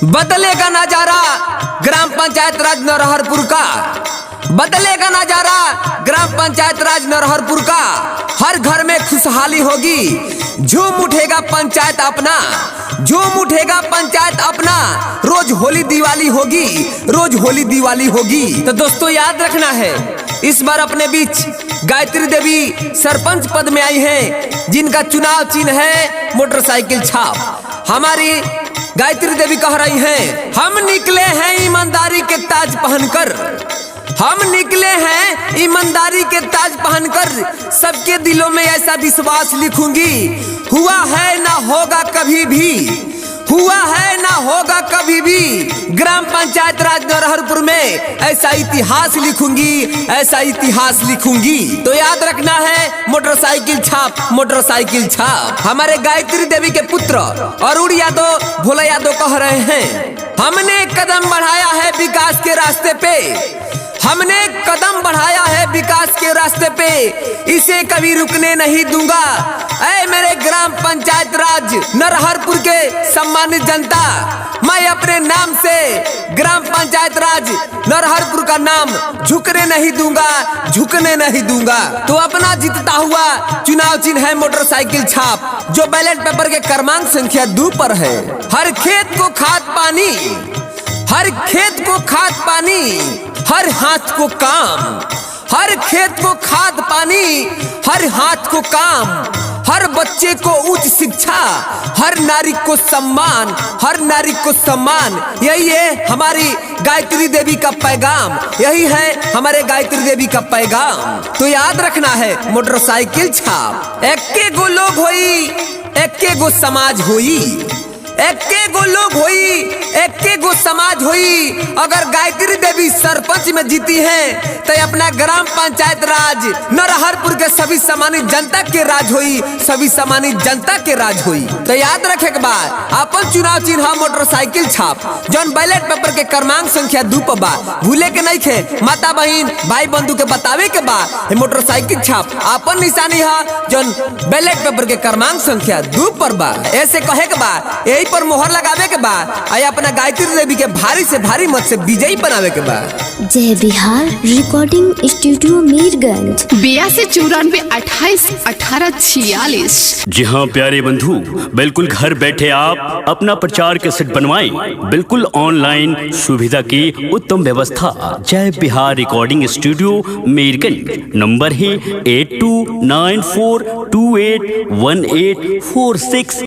बदलेगा नजारा ग्राम पंचायत राज नरहरपुर का, बदलेगा नजारा ग्राम पंचायत राज नरहरपुर का। हर घर में खुशहाली होगी, झूम उठेगा पंचायत अपना, झूम उठेगा पंचायत अपना। रोज होली दिवाली होगी, रोज होली दिवाली होगी। तो दोस्तों याद रखना है, इस बार अपने बीच गायत्री देवी सरपंच पद में आई हैं, जिनका चुनाव चिन्ह है मोटरसाइकिल छाप। हमारी गायत्री देवी कह रही हैं, हम निकले हैं ईमानदारी के ताज पहनकर, हम निकले हैं ईमानदारी के ताज पहनकर। सबके दिलों में ऐसा विश्वास लिखूंगी, हुआ है ना होगा कभी भी, हुआ है ना होगा कभी भी। ग्राम पंचायत राज नरहरपुर में ऐसा इतिहास लिखूंगी, ऐसा इतिहास लिखूंगी। तो याद रखना है मोटरसाइकिल छाप, मोटरसाइकिल छाप। हमारे गायत्री देवी के पुत्र अरुण यादव, भोला यादव कह रहे हैं, हमने कदम बढ़ाया है विकास के रास्ते पे, हमने कदम बढ़ाया है विकास के रास्ते पे, इसे कभी रुकने नहीं दूंगा। ऐ मेरे ग्राम पंचायत राज नरहरपुर के सम्मानित जनता, मैं अपने नाम से ग्राम पंचायत राज नरहरपुर का नाम झुकने नहीं दूंगा, झुकने नहीं दूंगा। तो अपना जीतता हुआ चुनाव चिन्ह है मोटरसाइकिल छाप, जो बैलेट पेपर के क्रमांक संख्या 2 पर है। हर खेत को खाद पानी, हर खेत को खाद पानी, हर हाथ को काम, हर खेत को खाद पानी, हर हाथ को काम, हर बच्चे को उच्च शिक्षा, हर नारी को सम्मान, हर नारी को सम्मान। यही है हमारी गायत्री देवी का पैगाम, यही है हमारे गायत्री देवी का पैगाम। तो याद रखना है मोटरसाइकिल छाप। एक्के गो लोग होई, एक्के गो समाज होई, एक्के गो लोग होई, एक्के गो समाज होई। अगर गायत्री देवी सरपंच में जीती हैं तो अपना ग्राम पंचायत राज नरहरपुर के सभी सम्मानित जनता के राज होई, सभी सम्मानित जनता के राज होई। तो याद रखे के बाद अपन चुनाव चिन्ह मोटरसाइकिल छाप, जौन बैलेट पेपर के क्रमांक संख्या 2 पर बा, भूले के नहीं खे। माता बहन भाई बंधु के बतावे के बाद मोटरसाइकिल छाप अपन निशानी है, जौन बैलेट पेपर के क्रमांक संख्या 2 पर बा। ऐसे कहे के बाद यही पर मोहर लगावे के बाद अपना गायत्री देवी के भारी से भारी मत से विजयी बनावे के बाद। जय बिहार रिकॉर्डिंग स्टूडियो मीरगंज 82 94 28 18 46। जी हाँ प्यारे बंधु, बिल्कुल घर बैठे आप अपना प्रचार कैसेट बनवाएं, बिल्कुल ऑनलाइन सुविधा की उत्तम व्यवस्था। जय Bihar recording studio Mirganj, number है 8294281846।